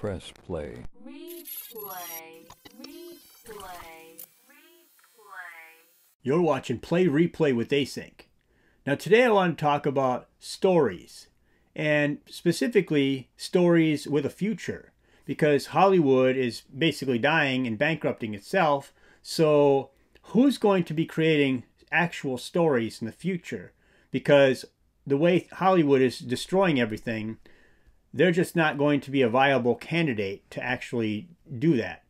Press play. Replay. Replay. Replay. You're watching Play Replay with Async. Now today I want to talk about stories, and specifically stories with a future, because Hollywood is basically dying and bankrupting itself. So who's going to be creating actual stories in the future? Because the way Hollywood is destroying everything, they're just not going to be a viable candidate to actually do that.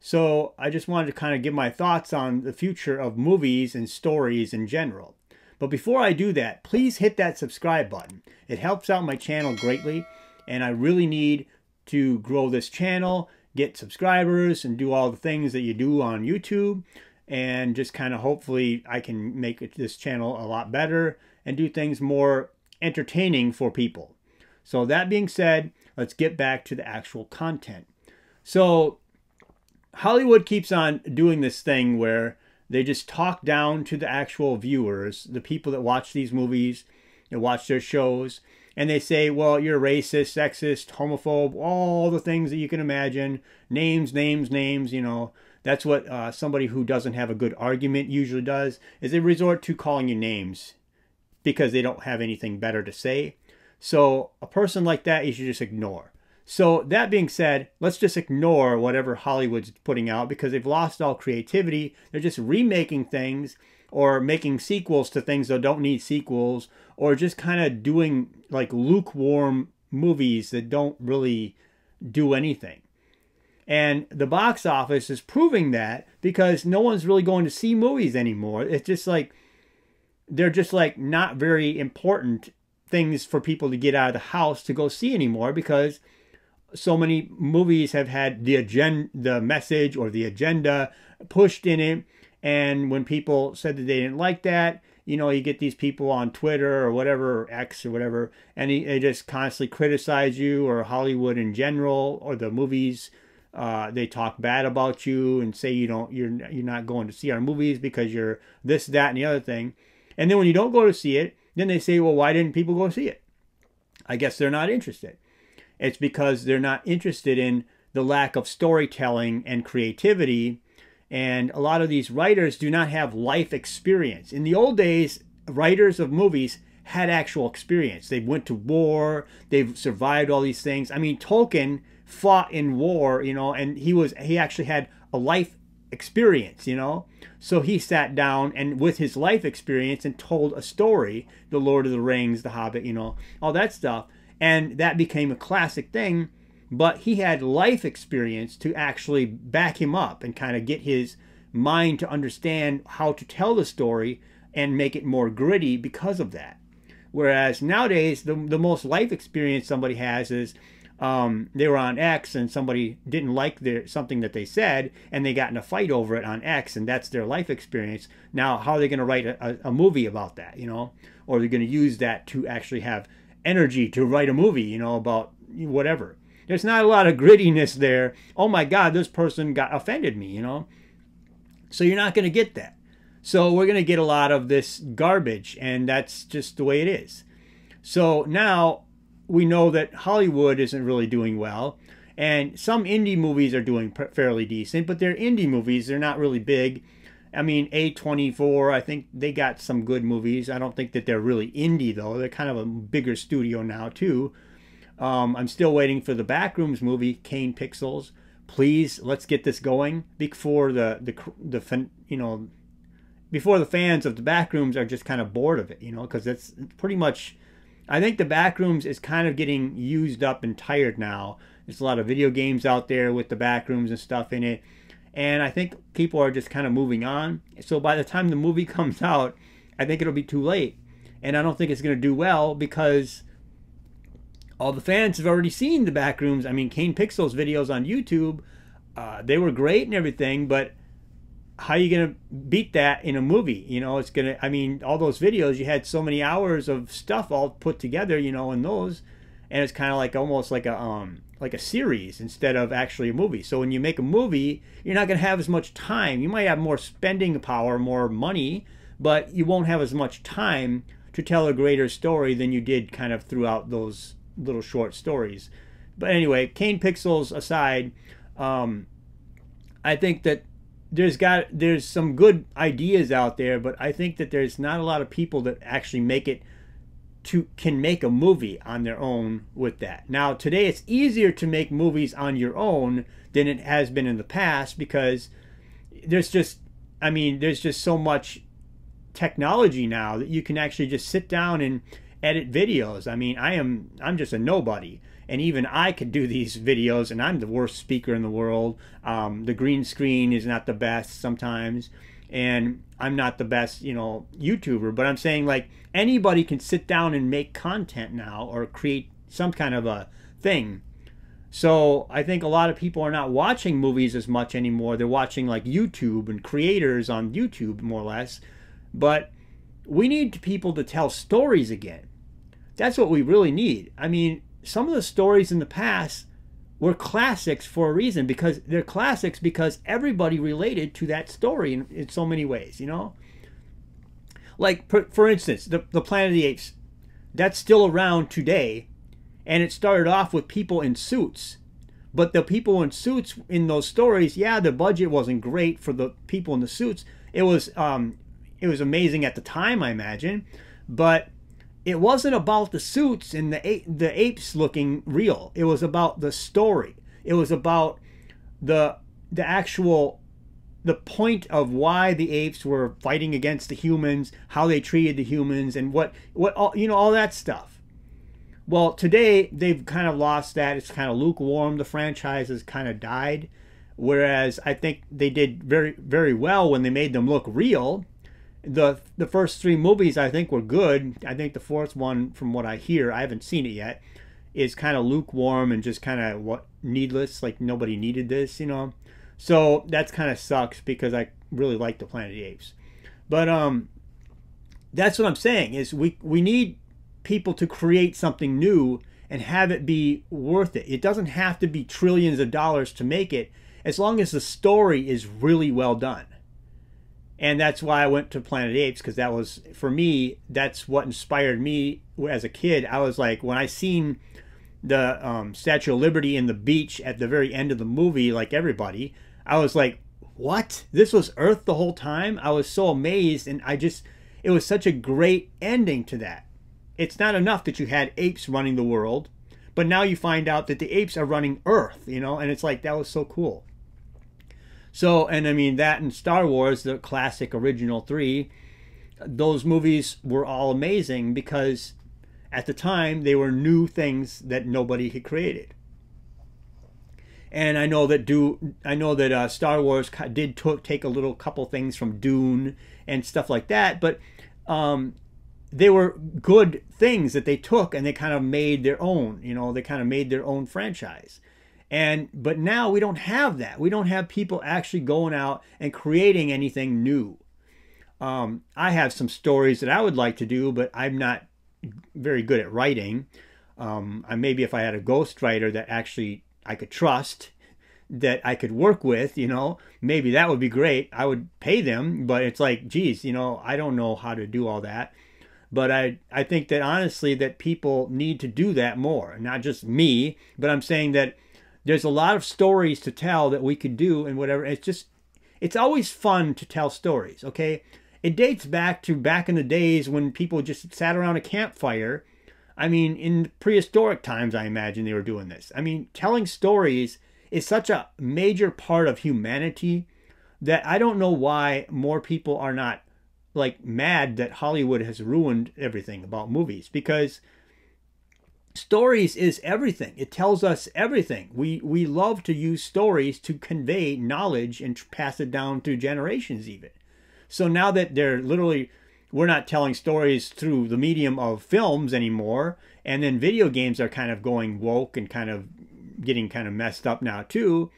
So I just wanted to kind of give my thoughts on the future of movies and stories in general. But before I do that, please hit that subscribe button. It helps out my channel greatly, and I really need to grow this channel, get subscribers, and do all the things that you do on YouTube, and just kind of hopefully I can make this channel a lot better and do things more entertaining for people. So that being said, let's get back to the actual content. So Hollywood keeps on doing this thing where they just talk down to the actual viewers, the people that watch these movies, that watch their shows, and they say, well, you're racist, sexist, homophobe, all the things that you can imagine, names, you know. That's what somebody who doesn't have a good argument usually does, is they resort to calling you names because they don't have anything better to say. So a person like that, you should just ignore. So that being said, let's just ignore whatever Hollywood's putting out because they've lost all creativity. They're just remaking things or making sequels to things that don't need sequels, or just kind of doing like lukewarm movies that don't really do anything. And the box office is proving that because no one's really going to see movies anymore. It's just like, they're just like not very important things for people to get out of the house to go see anymore, because so many movies have had the message or the agenda pushed in it. And when people said that they didn't like that, you know, you get these people on Twitter or whatever, X or whatever, and they just constantly criticize you or Hollywood in general or the movies. They talk bad about you and say you're not going to see our movies because you're this, that, and the other thing. And then when you don't go to see it, then they say, well, why didn't people go see it? I guess they're not interested. It's because they're not interested in the lack of storytelling and creativity. And a lot of these writers do not have life experience. In the old days, writers of movies had actual experience. They went to war. They've survived all these things. I mean, Tolkien fought in war, you know, and he actually had a life experience, you know. So he sat down and with his life experience and told a story, The Lord of the Rings, The Hobbit, you know, all that stuff. And that became a classic thing, but he had life experience to actually back him up and kind of get his mind to understand how to tell the story and make it more gritty because of that. Whereas nowadays, the most life experience somebody has is they were on X and somebody didn't like something that they said and they got in a fight over it on X, and that's their life experience. Now, how are they going to write a movie about that, you know? Or they're going to use that to actually have energy to write a movie, you know, about whatever. There's not a lot of grittiness there. Oh my God, this person offended me, you know? So you're not going to get that. So we're going to get a lot of this garbage, and that's just the way it is. So now we know that Hollywood isn't really doing well, and some indie movies are doing fairly decent, but they're indie movies. They're not really big. I mean, A24, I think they got some good movies. I don't think that they're really indie, though. They're kind of a bigger studio now, too. I'm still waiting for the Backrooms movie, Kane Pixels. Please, let's get this going before before the fans of the Backrooms are just kind of bored of it, you know, because that's pretty much, I think the Backrooms is kind of getting used up and tired now. There's a lot of video games out there with the Backrooms and stuff in it. And I think people are just kind of moving on. So by the time the movie comes out, I think it'll be too late. And I don't think it's going to do well because all the fans have already seen the Backrooms. I mean, Kane Pixels videos on YouTube, they were great and everything, but how are you going to beat that in a movie? You know, it's going to, I mean, all those videos, you had so many hours of stuff all put together, you know, in those. And it's kind of like almost like a series instead of actually a movie. So when you make a movie, you're not going to have as much time. You might have more spending power, more money, but you won't have as much time to tell a greater story than you did kind of throughout those little short stories. But anyway, Kane Pixels aside, I think that there's some good ideas out there, but I think that there's not a lot of people that actually can make a movie on their own with that. Now today it's easier to make movies on your own than it has been in the past, because there's just so much technology now that you can actually just sit down and edit videos. I mean, I'm just a nobody, and even I could do these videos, and I'm the worst speaker in the world. The green screen is not the best sometimes, and I'm not the best, YouTuber, but I'm saying, like, anybody can sit down and make content now or create some kind of a thing. So I think a lot of people are not watching movies as much anymore. They're watching like YouTube and creators on YouTube, more or less. But we need people to tell stories again. That's what we really need. I mean, some of the stories in the past were classics for a reason, because they're classics because everybody related to that story in so many ways, Like, for instance, the Planet of the Apes, that's still around today, and it started off with people in suits. But the people in suits in those stories, yeah, the budget wasn't great for the people in the suits. It was amazing at the time, I imagine, but it wasn't about the suits and the apes looking real. It was about the story. It was about the point of why the apes were fighting against the humans, how they treated the humans, and what all that stuff. Well, today they've kind of lost that. It's kind of lukewarm. The franchise has kind of died, whereas I think they did very, very well when they made them look real. The first 3 movies I think were good. I think the 4th one, from what I hear, I haven't seen it yet, is kind of lukewarm and just kind of needless, like nobody needed this, So that's kind of sucks, because I really like the Planet of the Apes. But that's what I'm saying, is we need people to create something new and have it be worth it. It doesn't have to be trillions of dollars to make it, as long as the story is really well done. And that's why I went to Planet of the Apes, because that was, for me, that's what inspired me as a kid. I was like, when I seen the Statue of Liberty in the beach at the very end of the movie, like everybody, I was like, what? This was Earth the whole time? I was so amazed, and it was such a great ending to that. It's not enough that you had apes running the world, but now you find out that the apes are running Earth, and it's like, that was so cool. So, and I mean, that and Star Wars, the classic original 3, those movies were all amazing because at the time they were new things that nobody had created. And I know that Star Wars did take a couple things from Dune and stuff like that, but they were good things that they took and they kind of made their own. They kind of made their own franchise. But now we don't have that. We don't have people actually going out and creating anything new. I have some stories that I would like to do, but I'm not very good at writing. Maybe if I had a ghostwriter that actually I could trust, that I could work with, maybe that would be great. I would pay them, but it's like, geez, I don't know how to do all that. But I think that honestly that people need to do that more. Not just me, but I'm saying that there's a lot of stories to tell that we could do and whatever. It's always fun to tell stories, okay? It dates back in the days when people just sat around a campfire. I mean, in prehistoric times, I imagine they were doing this. I mean, telling stories is such a major part of humanity that I don't know why more people are not like mad that Hollywood has ruined everything about movies, because stories is everything. It tells us everything. We love to use stories to convey knowledge and pass it down through generations even. So now that we're not telling stories through the medium of films anymore, and then video games are kind of going woke and kind of getting kind of messed up now too.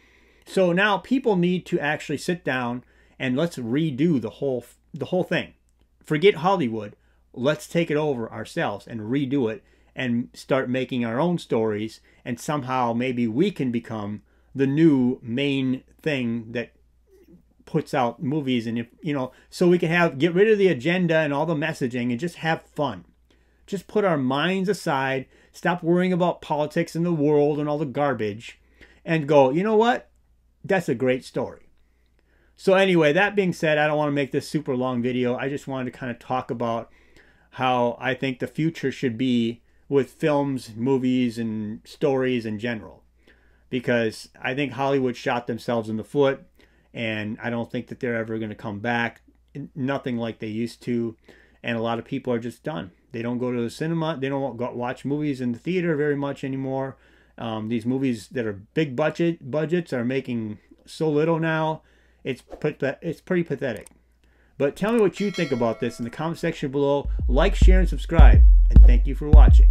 So now people need to actually sit down and let's redo the whole thing. Forget Hollywood. Let's take it over ourselves and redo it and start making our own stories, and somehow maybe we can become the new main thing that puts out movies. And if so we can get rid of the agenda and all the messaging and just have fun. just put our minds aside, stop worrying about politics and the world and all the garbage, and go, you know what? That's a great story. So anyway, that being said, I don't want to make this super long video. I just wanted to kind of talk about how I think the future should be with films, movies, and stories in general. Because I think Hollywood shot themselves in the foot, and I don't think that they're ever going to come back. Nothing like they used to. And a lot of people are just done. They don't go to the cinema. They don't watch movies in the theater very much anymore. These movies that are big budgets are making so little now. It's pretty pathetic. But tell me what you think about this in the comment section below. Like, share, and subscribe. And thank you for watching.